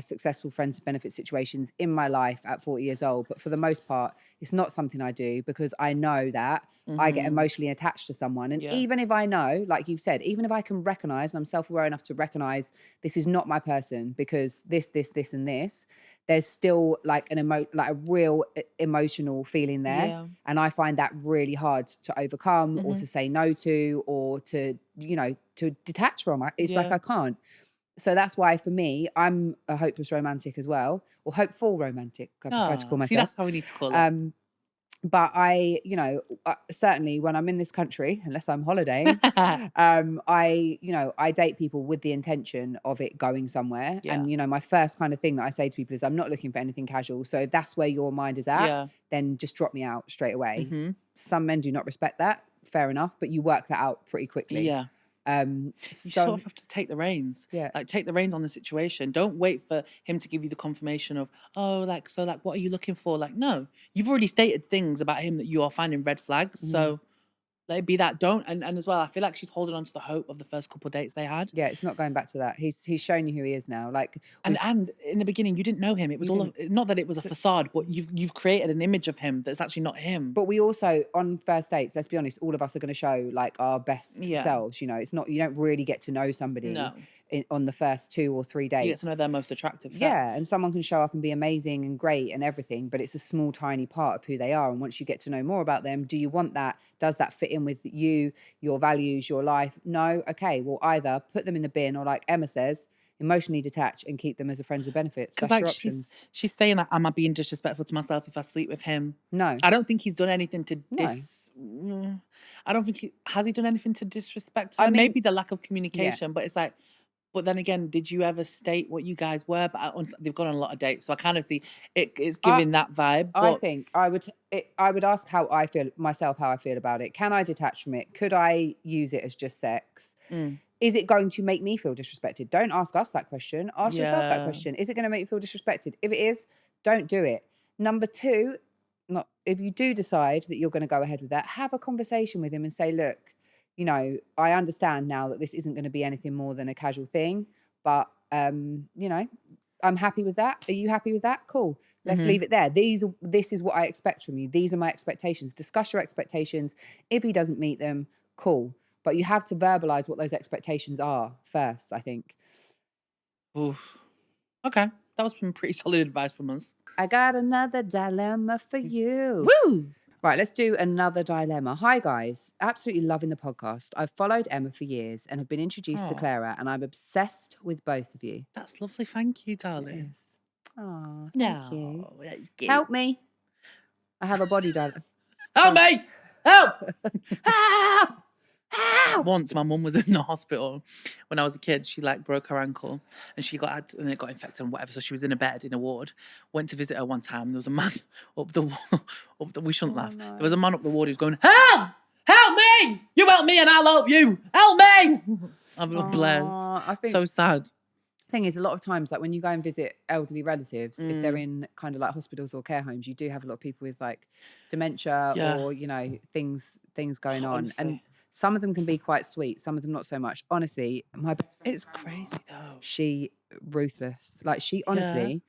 successful friends with benefit situations in my life at 40 years old. But for the most part, it's not something I do because I know that I get emotionally attached to someone. And even if I know, like you've said, even if I can recognize, and I'm self-aware enough to recognize this is not my person because this, and this, there's still like a real emotional feeling there. Yeah. And I find that really hard to overcome or to say no to or to, to detach from. It's like I can't. So that's why for me, I'm a hopeless romantic as well, or hopeful romantic, I prefer to call myself. See, that's how we need to call it. But I, certainly when I'm in this country, unless I'm holidaying, I date people with the intention of it going somewhere. Yeah. And, my first kind of thing that I say to people is I'm not looking for anything casual. So if that's where your mind is at, then just drop me out straight away. Some men do not respect that. Fair enough. But you work that out pretty quickly. Yeah. You sort of have to take the reins. Yeah. Like take the reins on the situation. Don't wait for him to give you the confirmation of, what are you looking for? Like, no, you've already stated things about him that you are finding red flags. So let it be that. Don't and as well, I feel like she's holding on to the hope of the first couple of dates they had. Yeah, it's not going back to that. He's shown you who he is now. Like and in the beginning you didn't know him. It was not that it was a facade, but you've created an image of him that's actually not him. But we also on first dates, let's be honest, all of us are going to show like our best selves. It's not, you don't really get to know somebody on the first 2 or 3 dates. You get to know their most attractive self. Yeah, and someone can show up and be amazing and great and everything, but it's a small, tiny part of who they are. And once you get to know more about them, do you want that? Does that fit in with you, your values, your life? No? Okay, well, either put them in the bin or like Emma says, emotionally detach and keep them as a friends with benefits. That's your options. She's saying that, am I being disrespectful to myself if I sleep with him? No. I don't think he's done anything to I don't think has he done anything to disrespect her? Maybe the lack of communication, but it's like, but then again, did you ever state what you guys were? But they've gone on a lot of dates, so I kind of see it's giving that vibe. But I think I would ask how I feel about it. Can I detach from it? Could I use it as just sex? Is it going to make me feel disrespected? Don't ask us that question. Ask yourself that question. Is it going to make you feel disrespected? If it is, don't do it. Number 2, if you do decide that you're going to go ahead with that, have a conversation with him and say, look, I understand now that this isn't going to be anything more than a casual thing, but, I'm happy with that. Are you happy with that? Cool. Let's leave it there. This is what I expect from you. These are my expectations. Discuss your expectations. If he doesn't meet them, cool. But you have to verbalize what those expectations are first, I think. Oof. Okay. That was some pretty solid advice from us. I got another dilemma for you. Woo! Right, let's do another dilemma. Hi, guys. Absolutely loving the podcast. I've followed Emma for years and have been introduced to Clara, and I'm obsessed with both of you. That's lovely. Thank you, darling. Oh, thank you. That's cute. Help me. I have a body dilemma. Help me! Help! Help! Help! Once my mum was in the hospital when I was a kid. She broke her ankle and and it got infected and whatever. So she was in a bed in a ward. Went to visit her one time. There was a man up the we shouldn't laugh. No. There was a man up the ward who was going, help! Help me! You help me and I'll help you. Help me! I'm blessed. I think so sad. Thing is, a lot of times, like when you go and visit elderly relatives, if they're in kind of like hospitals or care homes, you do have a lot of people with like dementia or things going on. Honestly. And some of them can be quite sweet, some of them not so much. Honestly, it's crazy though. She ruthless. Like she honestly,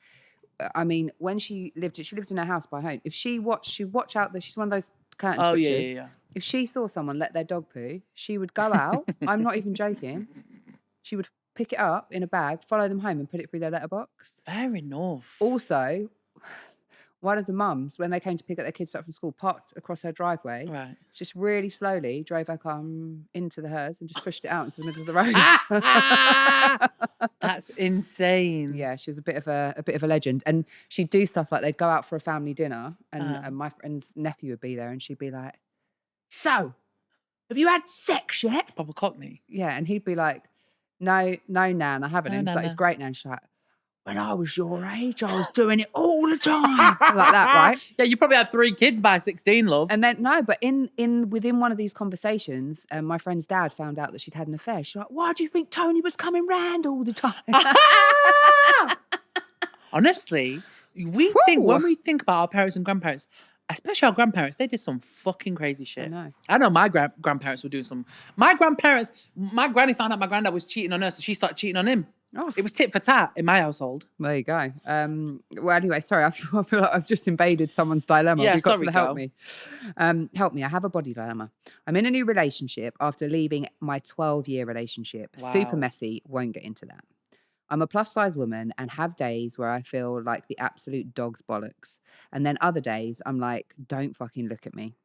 I mean, when she lived in her house by home. If she'd watch out she's one of those curtain twitchers. Yeah. If she saw someone let their dog poo, she would go out. I'm not even joking. She would pick it up in a bag, follow them home and put it through their letterbox. Fair enough. Also, one of the mums, when they came to pick up their kids up from school, parked across her driveway, Right. just really slowly drove her car into hers and just pushed it out into the middle of the road. That's insane. Yeah, she was a bit of a legend, and she'd do stuff like they'd go out for a family dinner, and my friend's nephew would be there, and she'd be like, "So, have you had sex yet?" Proper Cockney. Yeah, and he'd be like, "No, no, Nan, I haven't." No, And he's like, Nana. "It's great, Nan." She's like, "When I was your age, I was doing it all the time," like that, right? Yeah, you probably had 3 kids by 16, love. And then no, but within one of these conversations, my friend's dad found out that she'd had an affair. She's like, "Why do you think Tony was coming round all the time?" Honestly, when we think about our parents and grandparents, especially our grandparents, they did some fucking crazy shit. I know my grandparents were doing some. My granny found out my granddad was cheating on her, so she started cheating on him. Oh. It was tit for tat in my household. There you go. Well, anyway, sorry, I feel like I've just invaded someone's dilemma. Yeah, You've got sorry, to help me. Help me. I have a body dilemma. I'm in a new relationship after leaving my 12-year relationship. Wow. Super messy. Won't get into that. I'm a plus-size woman and have days where I feel like the absolute dog's bollocks. And then other days I'm like, don't fucking look at me.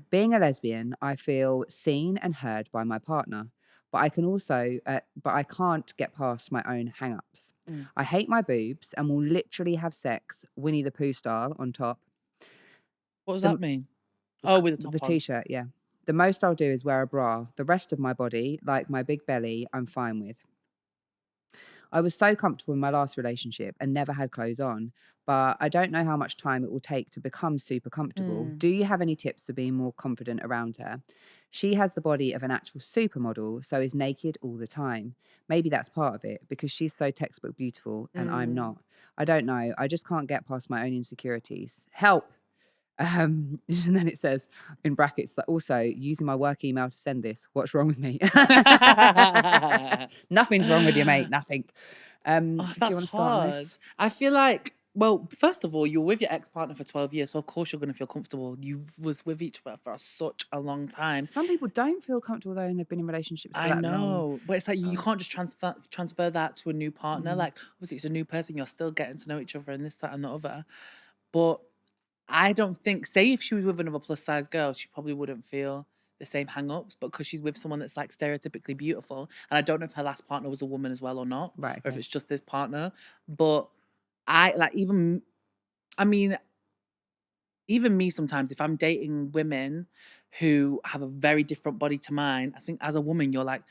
Being a lesbian, I feel seen and heard by my partner. But I can also, but I can't get past my own hang-ups. I hate my boobs and will literally have sex, Winnie the Pooh style, on top. What does that mean? Oh, with the top The on. t-shirt, yeah. The most I'll do is wear a bra. The rest of my body, like my big belly, I'm fine with. I was so comfortable in my last relationship and never had clothes on, but I don't know how much time it will take to become super comfortable. Do you have any tips for being more confident around her? She has the body of an actual supermodel, so is naked all the time. Maybe that's part of it because she's so textbook beautiful and I'm not. I don't know. I just can't get past my own insecurities. Help. And then it says in brackets that also using my work email to send this. What's wrong with me? Nothing's wrong with you, mate. Nothing. Oh, Do you that's want to start on hard. this? I feel like, well, first of all, you're with your ex-partner for 12 years, so of course you're going to feel comfortable. You was with each other for such a long time. Some people don't feel comfortable though, and they've been in relationships for I that long. know, but it's like you can't just transfer that to a new partner. Like, obviously, it's a new person. You're still getting to know each other and this, that, and the other. But I don't think, say if she was with another plus-size girl, she probably wouldn't feel the same hang-ups, but because she's with someone that's like stereotypically beautiful, and I don't know if her last partner was a woman as well or not, Right. or if it's just this partner, but even me sometimes, if I'm dating women who have a very different body to mine, I think as a woman, you're like,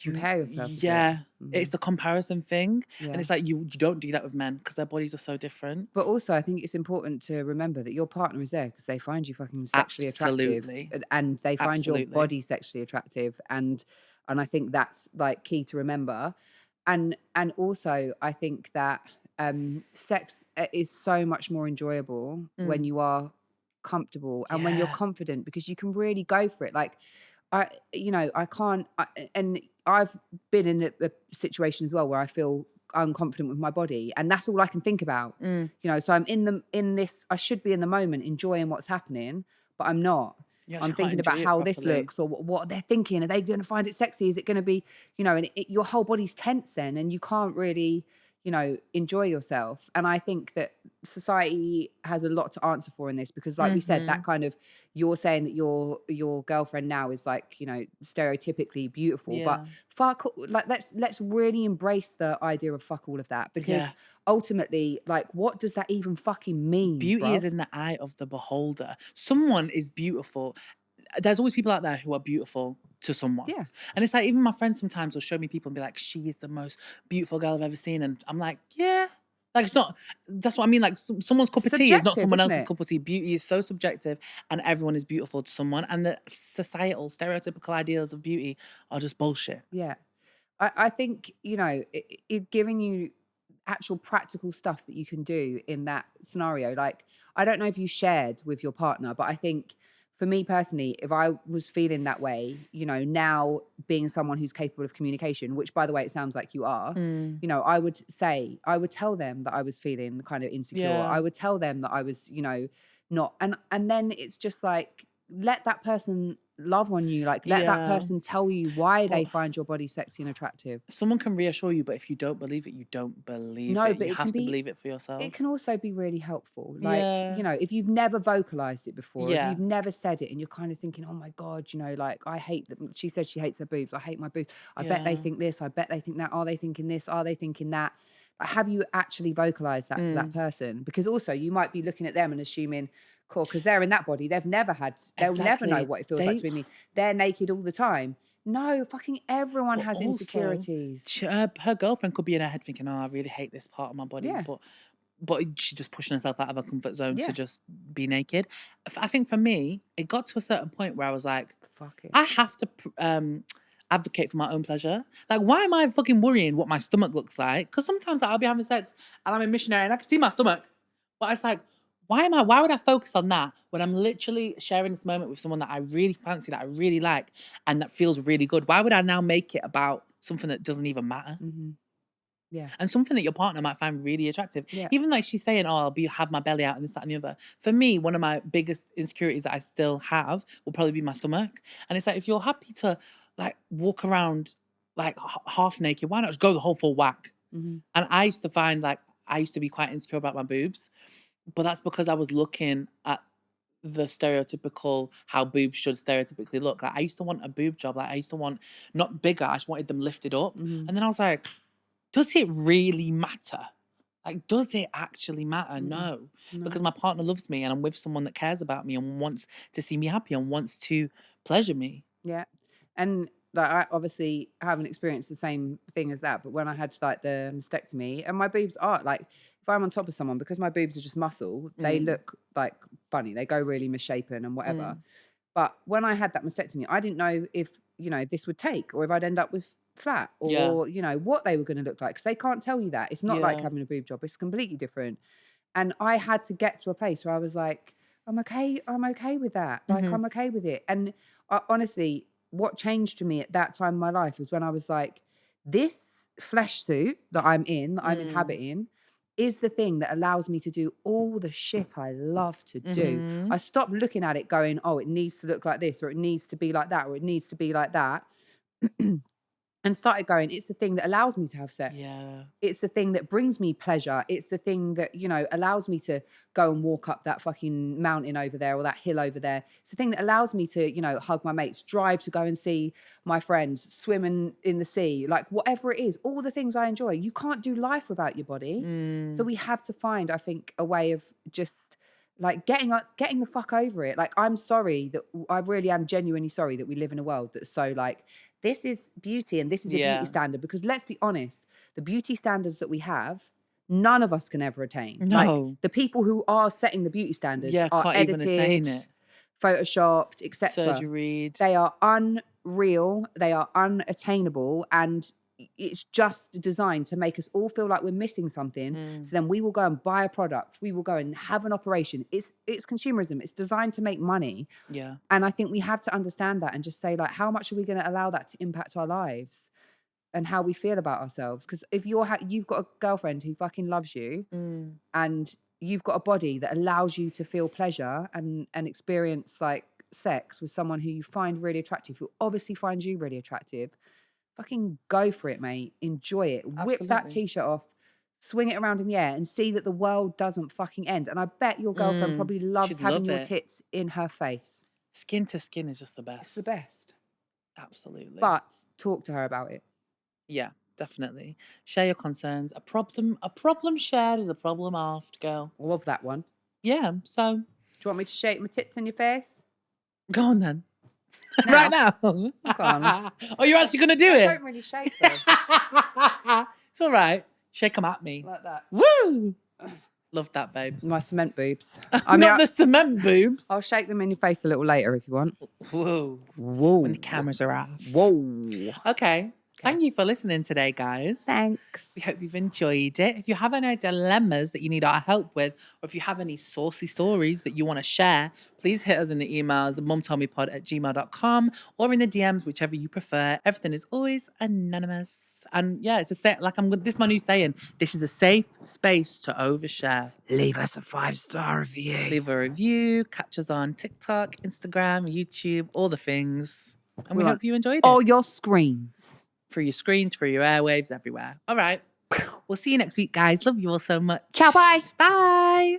Compare yourself. yeah, it's the comparison thing. Yeah. And it's like, you don't do that with men because their bodies are so different. But also, I think it's important to remember that your partner is there because they find you fucking sexually Absolutely. attractive, and they find your Absolutely. body sexually attractive, and I think that's like key to remember. And also, I think that sex is so much more enjoyable when you are comfortable and when you're Yeah. confident because you can really go for it. Like and I've been in a situation as well where I feel unconfident with my body, and that's all I can think about. So I'm in this, I should be in the moment enjoying what's happening, but I'm not. You I'm actually can't thinking about enjoy it how this properly. looks or what they're thinking. Are they going to find it sexy? Is it going to be, and your whole body's tense then, and you can't really, enjoy yourself. And I think that society has a lot to answer for in this because, like we said, that kind of, you're saying that your girlfriend now is like, stereotypically beautiful, but Yeah. fuck, like let's really embrace the idea of fuck all of that because Yeah. ultimately, like, what does that even fucking mean? Beauty is bruv? in the eye of the beholder. Someone is beautiful. There's always people out there who are beautiful to someone. Yeah. And it's like, even my friends sometimes will show me people and be like, she is the most beautiful girl I've ever seen. And I'm like, yeah. Like, it's not, that's what I mean. Like, someone's cup of tea is not Subjective, someone isn't else's it? cup of tea. Beauty is so subjective, and everyone is beautiful to someone. And the societal, stereotypical ideals of beauty are just bullshit. Yeah. I think, it giving you actual practical stuff that you can do in that scenario. Like, I don't know if you shared with your partner, but I think for me personally, if I was feeling that way, now being someone who's capable of communication, which by the way, it sounds like you are, I would tell them that I was feeling kind of insecure. Yeah. I would tell them that I was, not, and then it's just like, let that person love on you. Like, let that Yeah. person tell you why they But- find your body sexy and attractive. Someone can reassure you, but if you don't believe it, you don't believe No, it. but You it have can to be- believe it for yourself. It can also be really helpful. Like, Yeah. you know, if you've never vocalized it before, if Yeah. you've never said it and you're kind of thinking, oh my God, you know, like, I hate them. She said she hates her boobs. I hate my boobs. I bet they Yeah. think this. I bet they think that. Are they thinking this? Are they thinking that? Like, have you actually vocalized that to that person? Because also you might be looking at them and assuming, cool, because they're in that body. They'll never know Exactly. what it feels like to be me. They're naked all the time. No, fucking everyone But has also, insecurities. Her girlfriend could be in her head thinking, "Oh, I really hate this part of my body," Yeah. but she's just pushing herself out of her comfort zone Yeah. to just be naked. I think for me, it got to a certain point where I was like, Fuck it. I have to advocate for my own pleasure. Like, why am I fucking worrying what my stomach looks like? Because sometimes I'll be having sex and I'm a missionary and I can see my stomach, but it's like, why would I focus on that when I'm literally sharing this moment with someone that I really fancy, that I really like, and that feels really good? Why would I now make it about something that doesn't even matter? Mm-hmm. Yeah. And something that your partner might find really attractive. Yeah. Even like she's saying, oh, have my belly out and this, that, and the other. For me, one of my biggest insecurities that I still have will probably be my stomach. And it's like, if you're happy to like walk around like half naked, why not just go the whole full whack? Mm-hmm. And I used to find like, I used to be quite insecure about my boobs, but that's because I was looking at the stereotypical, how boobs should stereotypically look. Like, I used to want a boob job. Like, I used to want not bigger, I just wanted them lifted up. Mm-hmm. And then I was like, does it really matter? Like, does it actually matter? No. Because my partner loves me and I'm with someone that cares about me and wants to see me happy and wants to pleasure me. Yeah. And like, I obviously haven't experienced the same thing as that, but when I had like the mastectomy, and my boobs are like, if I'm on top of someone, because my boobs are just muscle, they look like funny. They go really misshapen and whatever. But when I had that mastectomy, I didn't know if, you know, this would take or if I'd end up with flat or, you know, what they were going to look like. Because they can't tell you that. It's not like having a boob job. It's completely different. And I had to get to a place where I was like, I'm okay with that. Like, I'm okay with it. And honestly, what changed for me at that time in my life was when I was like, this flesh suit that I'm inhabiting, is the thing that allows me to do all the shit I love to do. I stopped looking at it going, oh, it needs to look like this, or it needs to be like that, or it needs to be like that. And started going, it's the thing that allows me to have sex. Yeah. It's the thing that brings me pleasure. It's the thing that, you know, allows me to go and walk up that fucking mountain over there or that hill over there. It's the thing that allows me to, you know, hug my mates, drive to go and see my friends, swim in the sea, like whatever it is, all the things I enjoy. You can't do life without your body. So we have to find, I think, a way of just like getting the fuck over it. Like, I'm sorry that I really am genuinely sorry that we live in a world that's so like, this is beauty and this is a beauty standard, because let's be honest, the beauty standards that we have, none of us can ever attain. No. Like, the people who are setting the beauty standards are can't edited, even attain it. photoshopped, etc. Surgeried. They are unreal, they are unattainable, and it's just designed to make us all feel like we're missing something. So then we will go and buy a product, we will go and have an operation. It's consumerism. It's designed to make money. Yeah. And I think we have to understand that and just say, like, how much are we going to allow that to impact our lives and how we feel about ourselves? Because if you've got a girlfriend who fucking loves you and you've got a body that allows you to feel pleasure and experience like sex with someone who you find really attractive, who obviously finds you really attractive, fucking go for it, mate. Enjoy it. Whip that Absolutely. t-shirt off, swing it around in the air and see that the world doesn't fucking end. And I bet your girlfriend probably loves She'd having love your it. tits in her face. Skin to skin is just the best. It's the best. Absolutely. But talk to her about it. Yeah, definitely. Share your concerns. A problem shared is a problem halved, girl. Love that one. Yeah, so Do you want me to shake my tits in your face? go on then. Now? Right now. Go on. Oh, you're actually going to do I it? don't really shake them It's all right. Shake them at me. like that. Woo! Love that, babes. My cement boobs. Not the cement boobs. I'll shake them in your face a little later if you want. Whoa. Whoa. When the cameras are off. Whoa. Okay. Thank you for listening today, guys. Thanks. We hope you've enjoyed it. If you have any dilemmas that you need our help with, or if you have any saucy stories that you want to share, please hit us in the emails, mumtoldmepod@gmail.com, or in the DMs, whichever you prefer. Everything is always anonymous. And yeah, it's this is my new saying. This is a safe space to overshare. Leave us a 5-star review. Leave a review, catch us on TikTok, Instagram, YouTube, all the things. And we hope you enjoyed it. All your screens. Through your screens, through your airwaves, everywhere. All right. We'll see you next week, guys. Love you all so much. Ciao, bye. Bye.